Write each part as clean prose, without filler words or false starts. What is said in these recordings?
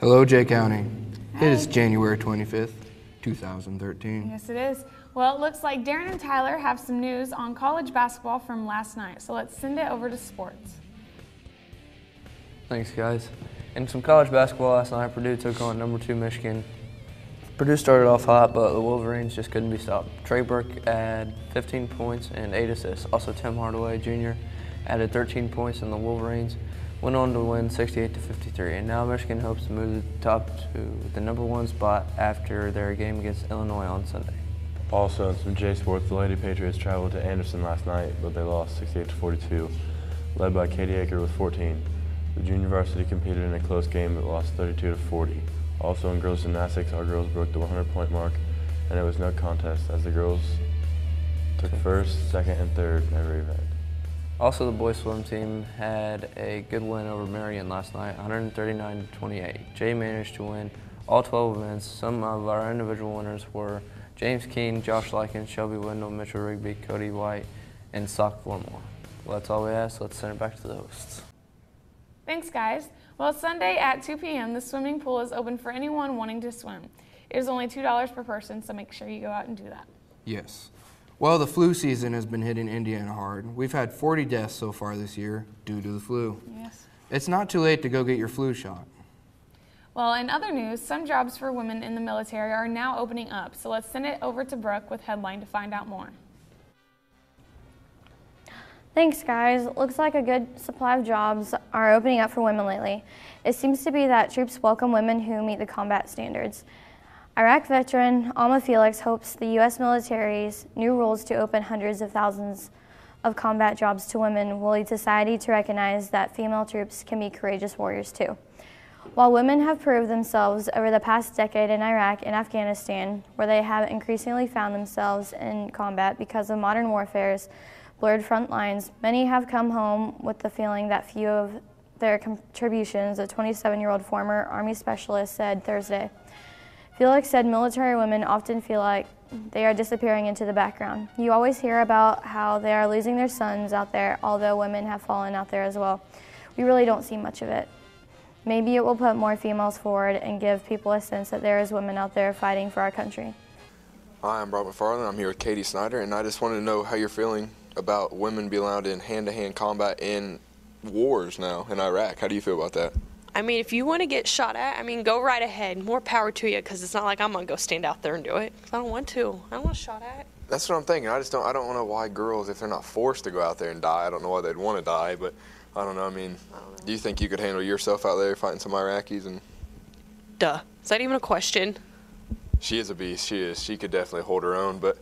Hello, Jay County. Hi. It is January 25th, 2013. Yes, it is. Well, it looks like Darren and Tyler have some news on college basketball from last night, so let's send it over to sports. Thanks, guys. In some college basketball last night, Purdue took on number 2 Michigan. Purdue started off hot, but the Wolverines just couldn't be stopped. Trey Burke had 15 points and 8 assists. Also, Tim Hardaway Jr. added 13 points, and the Wolverines went on to win 68-53. And now Michigan hopes to move the top to the number 1 spot after their game against Illinois on Sunday. Also, in some J Sports, the Lady Patriots traveled to Anderson last night, but they lost 68-42, led by Katie Aker with 14. The junior varsity competed in a close game but lost 32-40. Also in girls gymnastics, our girls broke the 100-point mark, and it was no contest as the girls took first, second, and third in every event. Also, the boys swim team had a good win over Marion last night, 139-28. Jay managed to win all 12 events. Some of our individual winners were James Keene, Josh Likens, Shelby Wendell, Mitchell Rigby, Cody White, and Sock Flormore. Well, that's all we have, so let's send it back to the hosts. Thanks, guys. Well, Sunday at 2 p.m., the swimming pool is open for anyone wanting to swim. It is only $2 per person, so make sure you go out and do that. Yes. Well, the flu season has been hitting Indiana hard. We've had 40 deaths so far this year due to the flu. Yes. It's not too late to go get your flu shot. Well, in other news, some jobs for women in the military are now opening up, so let's send it over to Brooke with Headline to find out more. Thanks, guys. Looks like a good supply of jobs are opening up for women lately. It seems to be that troops welcome women who meet the combat standards. Iraq veteran Alma Felix hopes the U.S. military's new rules to open hundreds of thousands of combat jobs to women will lead society to recognize that female troops can be courageous warriors too. While women have proved themselves over the past decade in Iraq and Afghanistan, where they have increasingly found themselves in combat because of modern warfare's blurred front lines, many have come home with the feeling that few of their contributions, a 27-year-old former Army specialist said Thursday. Felix said military women often feel like they are disappearing into the background. You always hear about how they are losing their sons out there, although women have fallen out there as well. We really don't see much of it. Maybe it will put more females forward and give people a sense that there is women out there fighting for our country. Hi, I'm Rob McFarland. I'm here with Katie Snyder, and I just wanted to know how you're feeling about women being allowed in hand-to-hand combat in wars now in Iraq. How do you feel about that? I mean, if you want to get shot at, go right ahead. More power to you, because it's not like I'm going to go stand out there and do it. I don't want to. I don't want shot at. That's what I'm thinking. I don't know why girls, if they're not forced to go out there and die, I don't know why they'd want to die, but I don't know. I mean, do you think you could handle yourself out there fighting some Iraqis? And Duh. Is that even a question? She is a beast. She is. She could definitely hold her own, but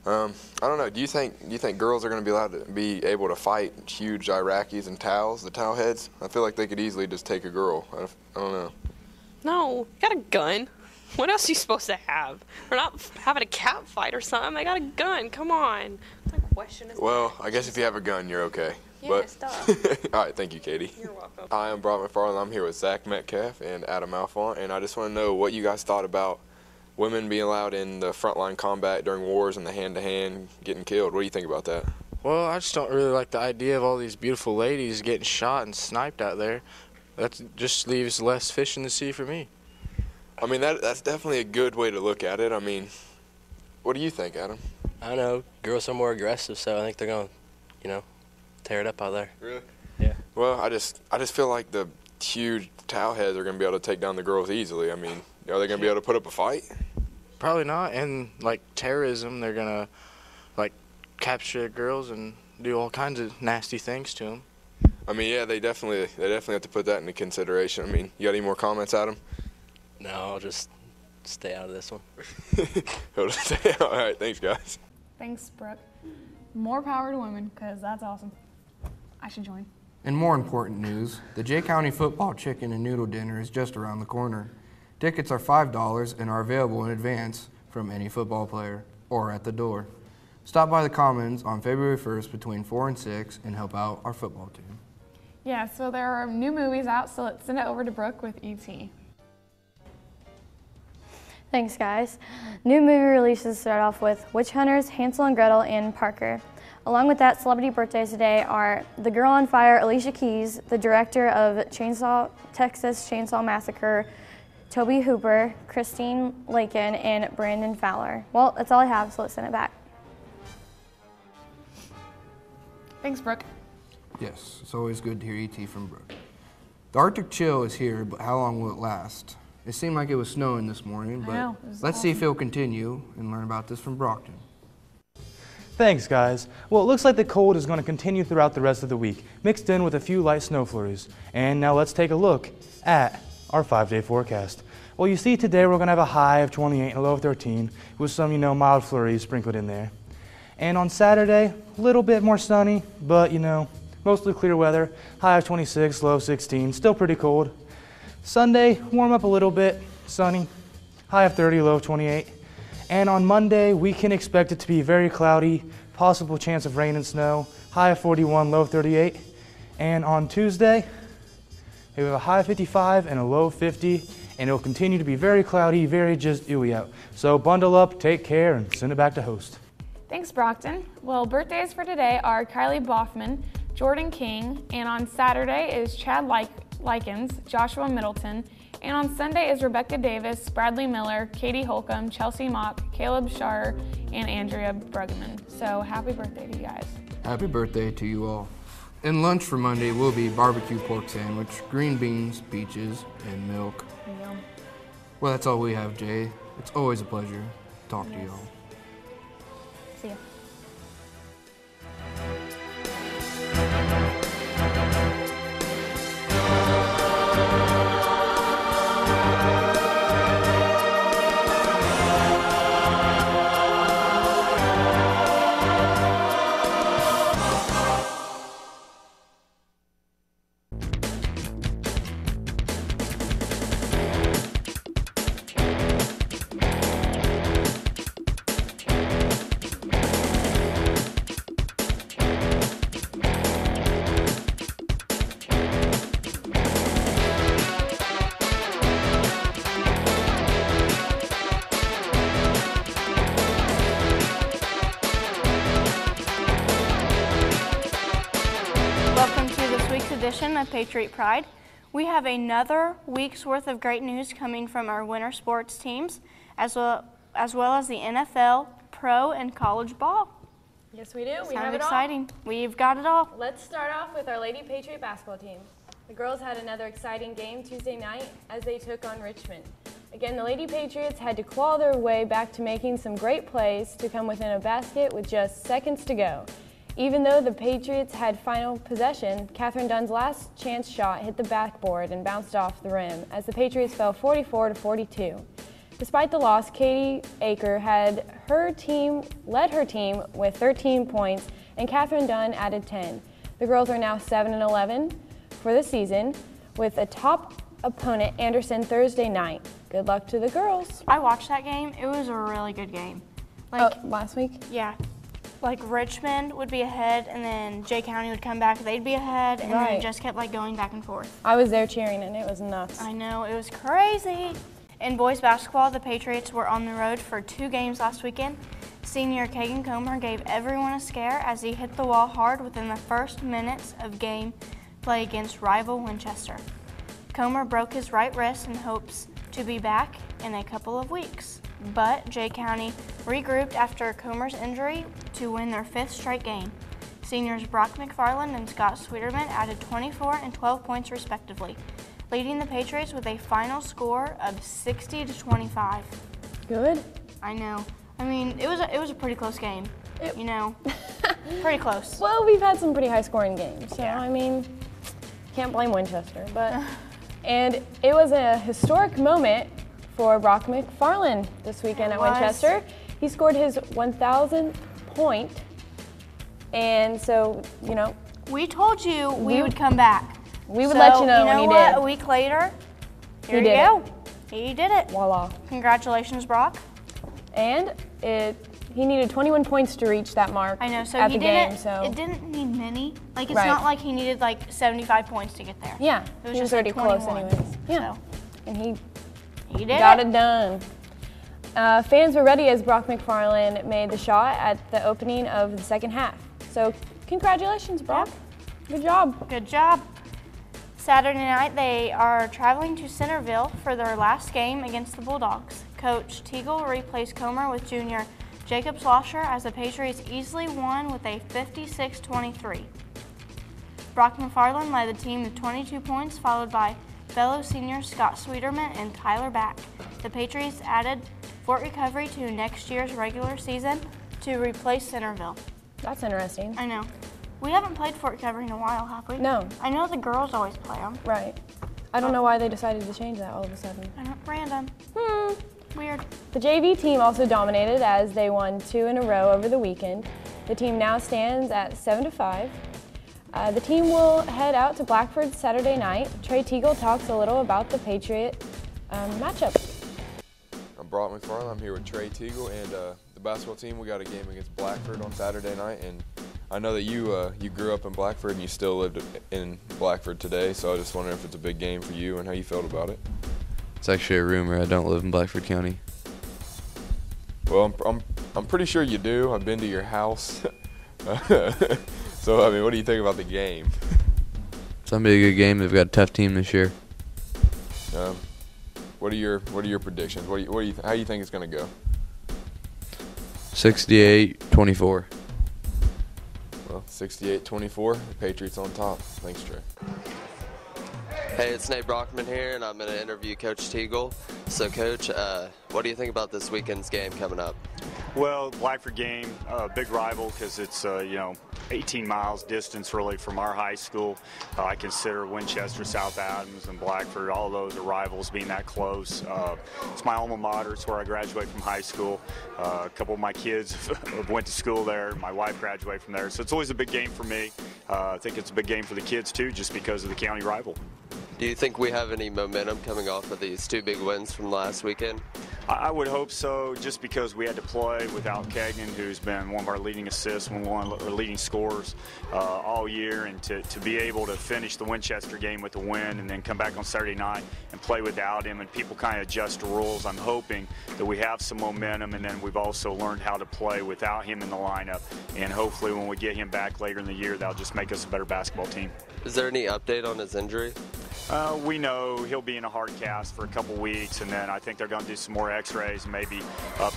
I don't know. Do you think girls are going to be allowed to be able to fight huge Iraqis and the towel heads? I feel like they could easily just take a girl. I don't know. No, you got a gun. What else are you supposed to have? We're not having a cat fight or something. I got a gun. Come on. What question is Well, that? I guess if you have a gun, you're okay. Yes, but all right, thank you, Katie. You're welcome. Hi, I'm Brock McFarland. I'm here with Zach Metcalf and Adam Alfont, and I just want to know what you guys thought about women being allowed in the frontline combat during wars and the hand-to-hand getting killed. What do you think about that? Well, I just don't really like the idea of all these beautiful ladies getting shot and sniped out there. That just leaves less fish in the sea for me. I mean, that's definitely a good way to look at it. I mean, what do you think, Adam? I don't know. Girls are more aggressive, so I think they're going to, tear it up out there. Really? Yeah. Well, I just feel like the huge towel heads are going to be able to take down the girls easily. I mean, are they going to be able to put up a fight? Probably not. And, terrorism, they're going to, capture girls and do all kinds of nasty things to them. I mean, yeah, they definitely have to put that into consideration. I mean, you got any more comments, Adam? No, I'll just stay out of this one. All right, thanks, guys. Thanks, Brooke. More power to women, because that's awesome. I should join. In more important news, the Jay County Football Chicken and Noodle Dinner is just around the corner. Tickets are $5 and are available in advance from any football player or at the door. Stop by the Commons on February 1st between 4 and 6 and help out our football team. Yeah, so there are new movies out, so let's send it over to Brooke with E.T. Thanks, guys. New movie releases start off with Witch Hunters, Hansel and Gretel, and Parker. Along with that, celebrity birthdays today are the Girl on Fire, Alicia Keys, the director of Texas Chainsaw Massacre, Toby Hooper, Christine Lakin, and Brandon Fowler. Well, that's all I have, so let's send it back. Thanks, Brooke. Yes, it's always good to hear ET from Brooke. The Arctic chill is here, but how long will it last? It seemed like it was snowing this morning, but let's see if it'll continue and learn about this from Brockton. Thanks, guys. Well, it looks like the cold is going to continue throughout the rest of the week, mixed in with a few light snow flurries. And now let's take a look at our 5-day forecast. Well, you see today we're going to have a high of 28 and a low of 13 with some, mild flurries sprinkled in there. And on Saturday, a little bit more sunny, but, mostly clear weather. High of 26, low of 16, still pretty cold. Sunday, warm up a little bit, sunny. High of 30, low of 28. And on Monday, we can expect it to be very cloudy, possible chance of rain and snow, high of 41, low of 38. And on Tuesday, we have a high of 55 and a low of 50, and it'll continue to be very cloudy, very just ooey out. So bundle up, take care, and send it back to host. Thanks, Brockton. Well, birthdays for today are Kylie Boffman, Jordan King, and on Saturday is Chad Likens, Joshua Middleton, and on Sunday is Rebecca Davis, Bradley Miller, Katie Holcomb, Chelsea Mock, Caleb Scharer, and Andrea Bruggeman. So happy birthday to you guys. Happy birthday to you all. And lunch for Monday will be barbecue pork sandwich, green beans, peaches, and milk. Yum. Well, that's all we have, Jay. It's always a pleasure to talk to you all. See ya. Edition of Patriot Pride. We have another week's worth of great news coming from our winter sports teams, as well as the NFL, pro, and college ball. Yes, we do. We Sounds have it exciting. all. We've got it all. Let's start off with our Lady Patriot basketball team. The girls had another exciting game Tuesday night as they took on Richmond. Again, the Lady Patriots had to claw their way back to making some great plays to come within a basket with just seconds to go. Even though the Patriots had final possession, Catherine Dunn's last chance shot hit the backboard and bounced off the rim as the Patriots fell 44-42. Despite the loss, Katie Aker led her team with 13 points, and Catherine Dunn added 10. The girls are now 7-11 for the season, with a top opponent, Anderson, Thursday night. Good luck to the girls. I watched that game. It was a really good game. Last week? Yeah. Richmond would be ahead, and then Jay County would come back. They'd be ahead, and then it just kept going back and forth. I was there cheering, and it was nuts. I know, it was crazy. In boys basketball, the Patriots were on the road for 2 games last weekend. Senior Kagan Comer gave everyone a scare as he hit the wall hard within the first minutes of game play against rival Winchester. Comer broke his right wrist and hopes to be back in a couple of weeks. But Jay County regrouped after Comer's injury to win their 5th straight game. Seniors Brock McFarland and Scott Sweeterman added 24 and 12 points respectively, leading the Patriots with a final score of 60-25. Good. I know. I mean, it was a pretty close game. Pretty close. Well, we've had some pretty high-scoring games, so I mean, can't blame Winchester. And it was a historic moment for Brock McFarland this weekend at Winchester. He scored his 1,000th point, and so, we told you we would come back. We would let you know when he did. A week later, here you go. He did it. Voila. Congratulations, Brock. And he needed 21 points to reach that mark. I know, so at the game. It didn't need many. It's not like he needed 75 points to get there. Yeah, it was he was just already close 21. anyways. Yeah, So. and he He got it done. Fans were ready as Brock McFarland made the shot at the opening of the second half. So congratulations, Brock. Good job. Good job. Saturday night, they are traveling to Centerville for their last game against the Bulldogs. Coach Teagle replaced Comer with junior Jacob Slosher as the Patriots easily won with a 56-23. Brock McFarland led the team with 22 points, followed by fellow seniors Scott Sweeterman and Tyler Back. The Patriots added Fort Recovery to next year's regular season to replace Centerville. That's interesting. I know. We haven't played Fort Recovery in a while, have we? No. I know the girls always play them. Right. I don't know why they decided to change that all of a sudden. I know, random. Weird. The JV team also dominated as they won 2 in a row over the weekend. The team now stands at 7-5. The team will head out to Blackford Saturday night. Trey Teagle talks a little about the Patriot matchup. I'm Brock McFarland. I'm here with Trey Teagle and the basketball team. We got a game against Blackford on Saturday night, and I know that you grew up in Blackford and you still lived in Blackford today, so I just wondering if it's a big game for you and how you felt about it. It's actually a rumor. I don't live in Blackford County. Well, I'm pretty sure you do. I've been to your house. So, I mean, what do you think about the game? It's going to be a good game. They've got a tough team this year. What are your predictions? How do you think it's going to go? 68-24. Well, 68-24. The Patriots on top. Thanks, Trey. Hey, it's Nate Brockman here, and I'm going to interview Coach Teagle. So, Coach, what do you think about this weekend's game coming up? Well, Blackford game, big rival because it's 18 miles distance really from our high school. I consider Winchester, South Adams, and Blackford, all those are rivals being that close. It's my alma mater. It's where I graduated from high school. A couple of my kids went to school there. My wife graduated from there. So it's always a big game for me. I think it's a big game for the kids too, just because of the county rival. Do you think we have any momentum coming off of these 2 big wins from last weekend? I would hope so, just because we had to play without Kagan, who's been one of our leading assists, one of our leading scorers all year, and to be able to finish the Winchester game with a win and then come back on Saturday night and play without him, and people kind of adjust the rules. I'm hoping that we have some momentum, and then we've also learned how to play without him in the lineup, and hopefully when we get him back later in the year, that'll just make us a better basketball team. Is there any update on his injury? We know he'll be in a hard cast for a couple weeks, and then I think they're going to do some more x-rays and maybe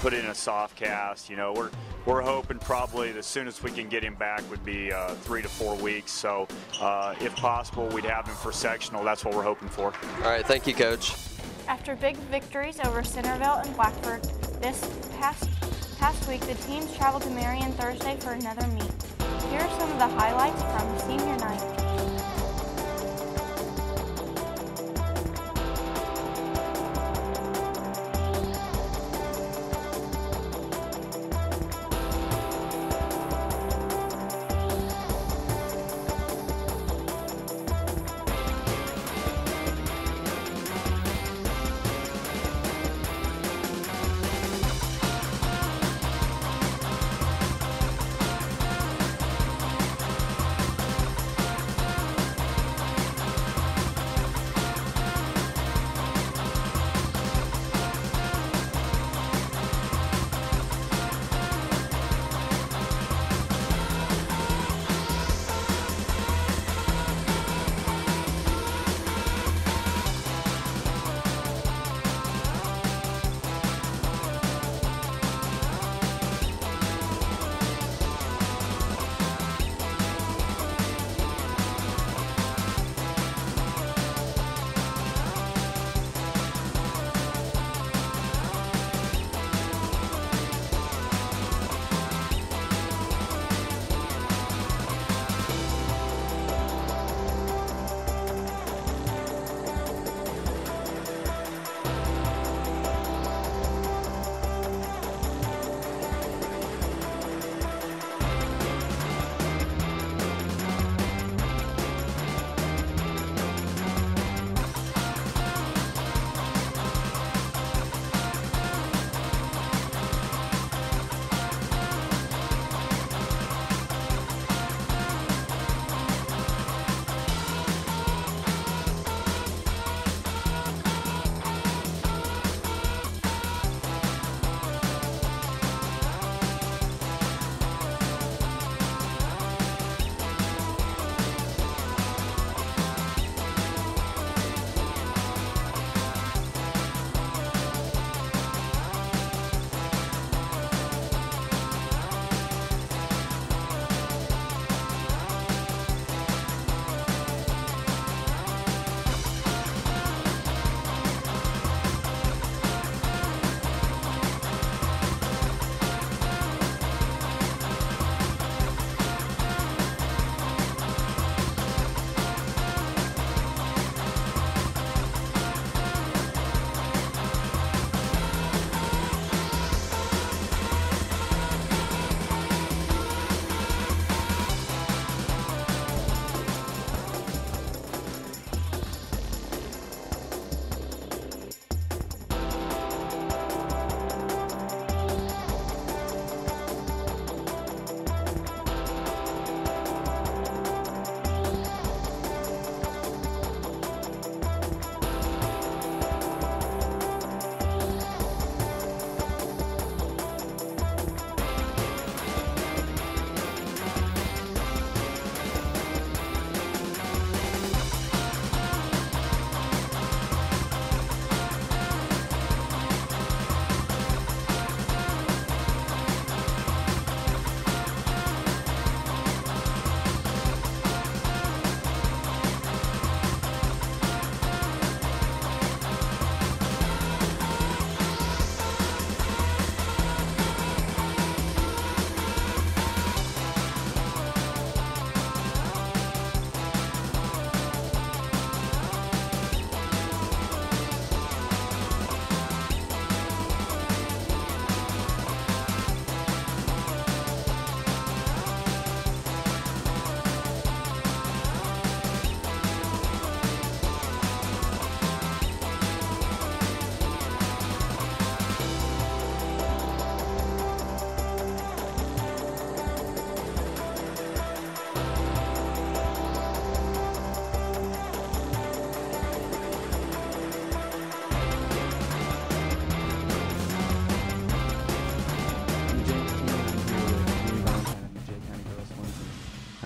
put in a soft cast. We're hoping probably the soonest we can get him back would be 3 to 4 weeks. So if possible, we'd have him for sectional. That's what we're hoping for. All right, thank you, Coach. After big victories over Centerville and Blackford this past week, the teams traveled to Marion Thursday for another meet. Here are some of the highlights from senior night.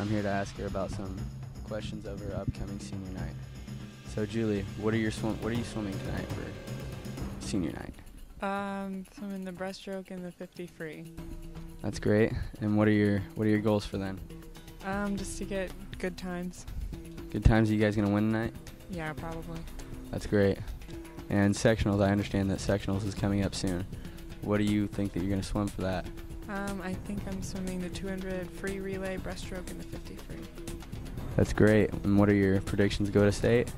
I'm here to ask her about some questions of her upcoming senior night. So Julie, what are you swimming tonight for senior night? Swimming the breaststroke and the 50 free. That's great. And what are your goals for then? Just to get good times. Good times. Are you guys gonna win tonight? Yeah, probably. That's great. And sectionals, I understand that sectionals is coming up soon. What do you think that you're gonna swim for that? I think I'm swimming the 200 free relay, breaststroke, and the 50 free. That's great. And what are your predictions? Go to state?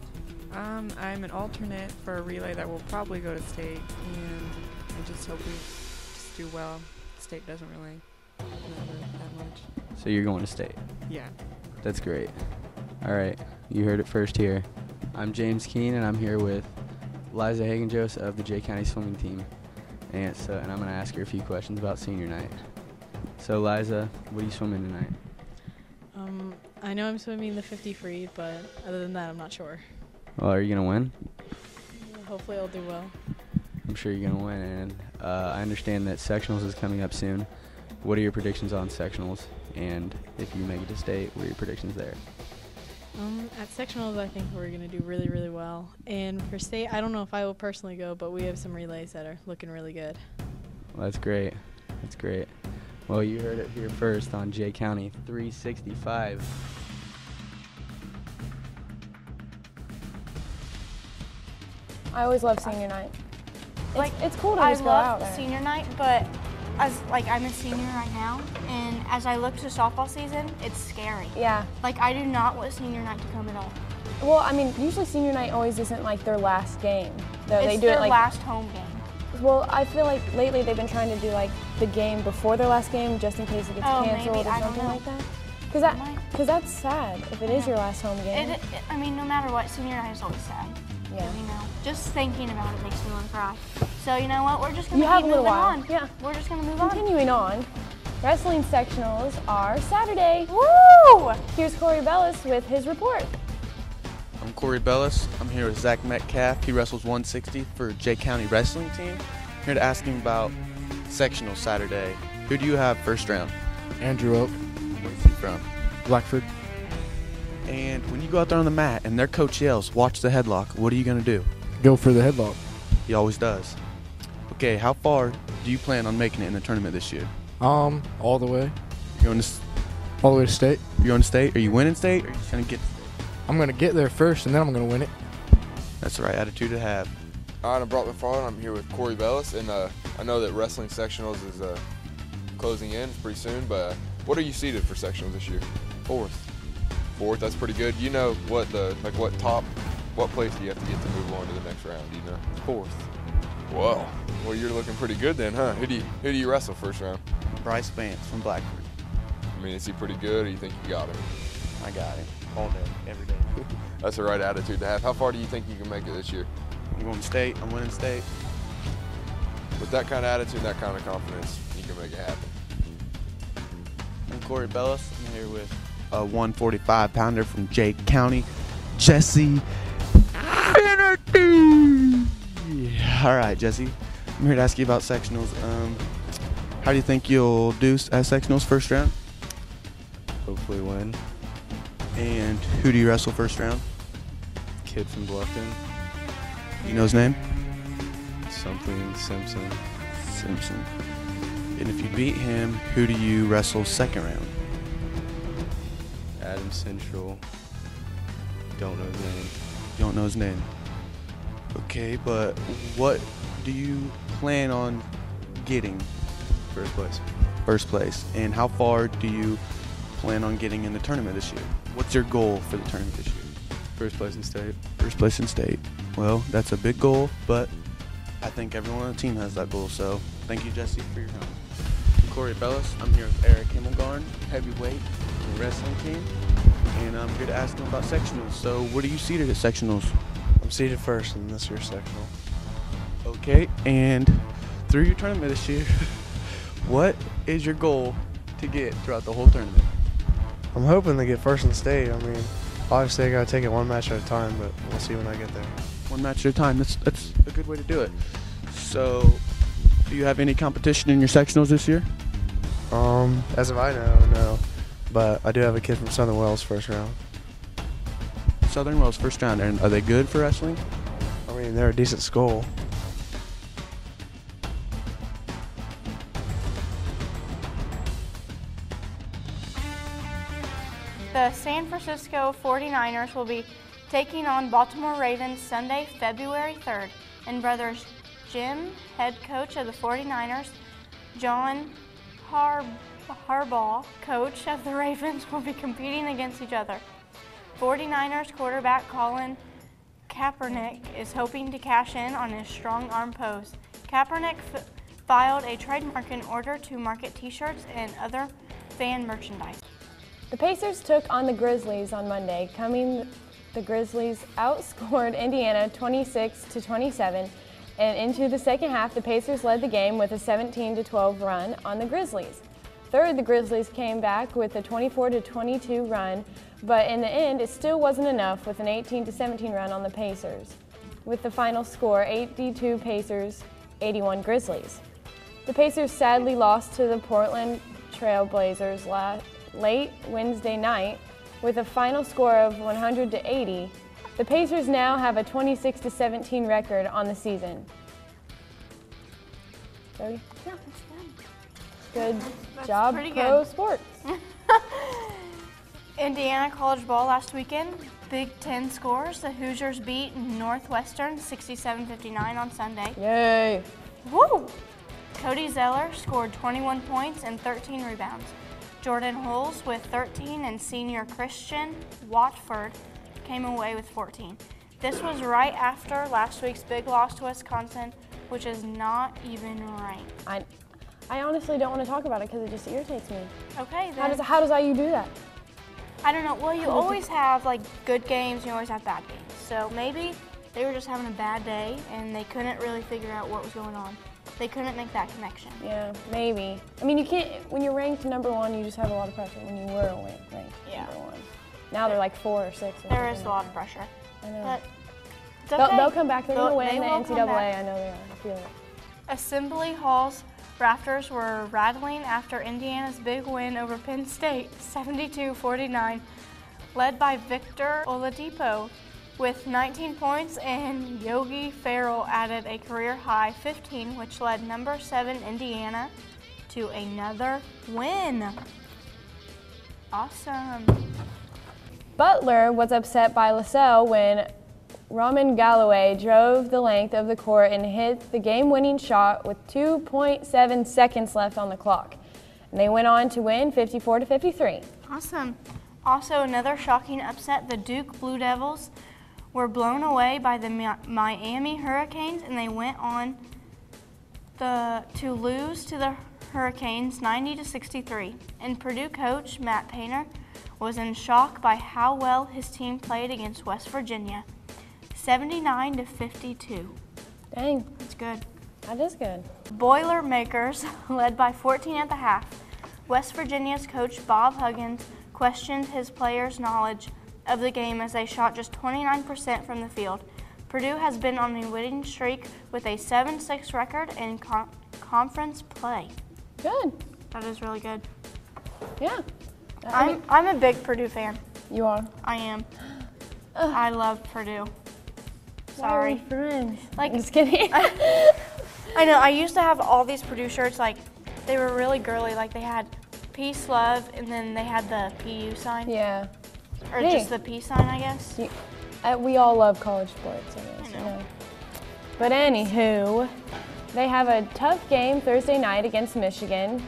I'm an alternate for a relay that will probably go to state, and I just hope we just do well. State doesn't really matter that much. So you're going to state? Yeah. That's great. All right, you heard it first here. I'm James Keene, and I'm here with Liza Hagen-Jose of the Jay County swimming team. And I'm going to ask her a few questions about senior night. So Liza, what are you swimming tonight? I know I'm swimming the 50 free, but other than that, I'm not sure. Well, are you going to win? Hopefully I'll do well. I'm sure you're going to win, and I understand that sectionals is coming up soon. What are your predictions on sectionals? And if you make it to state, what are your predictions there? At sectionals, I think we're going to do really, really well. And for state, I don't know if I will personally go, but we have some relays that are looking really good. Well, that's great. That's great. Well, you heard it here first on Jay County 365. I always love senior night. It's cool to I just go out love there. senior night, but I'm a senior right now, and as I look to softball season, it's scary. Yeah. I do not want senior night to come at all. Well, I mean, usually senior night always isn't like their last game. They It's do their it like last home game. Well, I feel like lately they've been trying to do like the game before their last game, just in case it gets canceled maybe. or I don't something know. like that. Because that's sad if it is your last home game. I mean, no matter what, senior night is always sad. Yeah. Just thinking about it makes me want to cry. So you know what? We're just gonna You have keep a little moving while. on. Yeah. We're just gonna move on. Continuing on, wrestling sectionals are Saturday. Woo! Here's Corey Bellis with his report. I'm Corey Bellis. I'm here with Zach Metcalf. He wrestles 160 for Jay County wrestling team. Here to ask him about sectional Saturday. Who do you have first round? Andrew Oak. Where's he from? Blackford. And when you go out there on the mat and their coach yells, watch the headlock, what are you going to do? Go for the headlock. He always does. Okay, how far do you plan on making it in the tournament this year? All the way. You're going to all the way to state. You're going to state? Are you winning state or are you just going to get to state? I'm going to get there first and then I'm going to win it. That's the right attitude to have. All right, I'm Brock McFarland. I'm here with Corey Bellis, and I know that wrestling sectionals is closing in pretty soon, but what are you seeded for sectionals this year? Fourth. Fourth, that's pretty good. You know what what place do you have to get to move on to the next round? Do you know? Fourth. Whoa. Well, you're looking pretty good then, huh? Who do you wrestle first round? Bryce Vance from Blackford. I mean, is he pretty good, or you think you got him? I got him. All day, every day. That's the right attitude to have. How far do you think you can make it this year? I'm going to state. I'm winning state. With that kind of attitude, that kind of confidence, you can make it happen. I'm Corey Bellis. I'm here with a 145-pounder from Jay County, Jesse Finnerty. All right, Jesse. I'm here to ask you about sectionals. How do you think you'll do at sectionals first round? Hopefully win. And who do you wrestle first round? Kid from Bluffton. You know his name? Something Simpson. Simpson. And if you beat him, who do you wrestle second round? Adam Central. Don't know his name. You don't know his name. Okay, but what do you plan on getting? First place. First place. And how far do you plan on getting in the tournament this year? What's your goal for the tournament this year? First place in state. First place in state. Well, that's a big goal, but I think everyone on the team has that goal. So thank you, Jesse, for your time. I'm Corey Bellis. I'm here with Eric Himmelgarn, heavyweight wrestling team, and I'm here to ask him about sectionals. So what are you seated at sectionals? I'm seated first in this year's sectional. Okay, and through your tournament this year, what is your goal to get throughout the whole tournament? I'm hoping to get first in state. I mean, obviously I gotta take it one match at a time, but we'll see when I get there. One match at a time. That's a good way to do it. So, do you have any competition in your sectionals this year? As of I know, no. but I do have a kid from Southern Wells first round. Southern Wells first round, and are they good for wrestling? I mean, they're a decent school. The San Francisco 49ers will be taking on Baltimore Ravens Sunday, February 3rd. And brothers Jim, head coach of the 49ers, John Harbaugh, coach of the Ravens, will be competing against each other. 49ers quarterback Colin Kaepernick is hoping to cash in on his strong arm pose. Kaepernick filed a trademark in order to market T-shirts and other fan merchandise. The Pacers took on the Grizzlies on Monday. The Grizzlies outscored Indiana 26-27, and into the second half, the Pacers led the game with a 17-12 run on the Grizzlies. Third, the Grizzlies came back with a 24-22 run, but in the end, it still wasn't enough with an 18-17 run on the Pacers. With the final score, 82 Pacers, 81 Grizzlies. The Pacers sadly lost to the Portland Trail Blazers late Wednesday night with a final score of 100-80. The Pacers now have a 26-17 record on the season. Jody? Yeah, that's Good job, pretty Pro good. Sports. Indiana college ball last weekend. Big Ten scores. The Hoosiers beat Northwestern 67-59 on Sunday. Yay! Woo! Cody Zeller scored 21 points and 13 rebounds. Jordan Hulse with 13 and senior Christian Watford came away with 14. This was right after last week's big loss to Wisconsin, which is not even ranked. I honestly don't want to talk about it because it just irritates me. Okay, then. How does IU do that? I don't know. Well, you always have like good games, you always have bad games. So maybe they were just having a bad day and they couldn't really figure out what was going on. They couldn't make that connection. Yeah, maybe. I mean, you can't, when you're ranked number one, you just have a lot of pressure when you were ranked number one. Now they're like 4 or 6. There is a lot of pressure. I know. But it's okay. They'll come back. They're going to win the will come NCAA. back. I know they are. I feel it. Assembly Hall's Raptors were rattling after Indiana's big win over Penn State, 72-49, led by Victor Oladipo with 19 points, and Yogi Ferrell added a career-high 15, which led number 7 Indiana to another win. Awesome. Butler was upset by LaSalle when Raman Galloway drove the length of the court and hit the game-winning shot with 2.7 seconds left on the clock. And they went on to win 54-53. Awesome. Also, another shocking upset, the Duke Blue Devils were blown away by the Miami Hurricanes, and they went on to lose to the Hurricanes 90-63. And Purdue coach Matt Painter was in shock by how well his team played against West Virginia, 79-52. Dang. That's good. That is good. Boilermakers led by 14 at the half. West Virginia's coach Bob Huggins questioned his players' knowledge of the game as they shot just 29% from the field. Purdue has been on a winning streak with a 7-6 record in conference play. Good. That is really good. Yeah. I'm a big Purdue fan. You are? I am. I love Purdue. Sorry. Why are we friends? Like, I'm just kidding. I know. I used to have all these Purdue shirts. Like, they were really girly. Like, they had peace, love, and then they had the PU sign. Yeah. Or just the peace sign, I guess. We all love college sports, I guess. I know. But anywho, they have a tough game Thursday night against Michigan.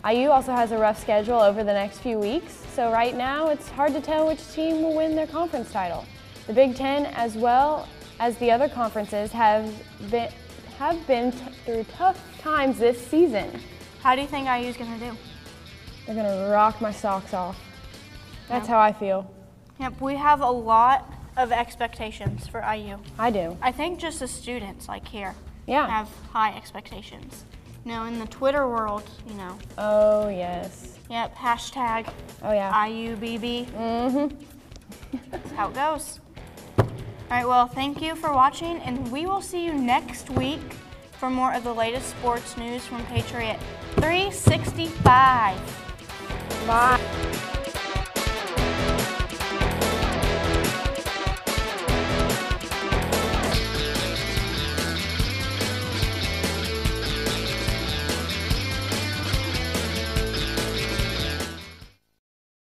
IU also has a rough schedule over the next few weeks, so right now it's hard to tell which team will win their conference title. The Big Ten, as well as the other conferences, have been through tough times this season. How do you think IU's going to do? They're going to rock my socks off. That's how I feel. Yep, we have a lot of expectations for IU. I do. I think just the students, like here, Yeah. have high expectations. You know, in the Twitter world, you know. Oh, yes. Yep, hashtag Oh, yeah. IUBB. That's how it goes. All right, well, thank you for watching, and we will see you next week for more of the latest sports news from Patriot 365. Bye.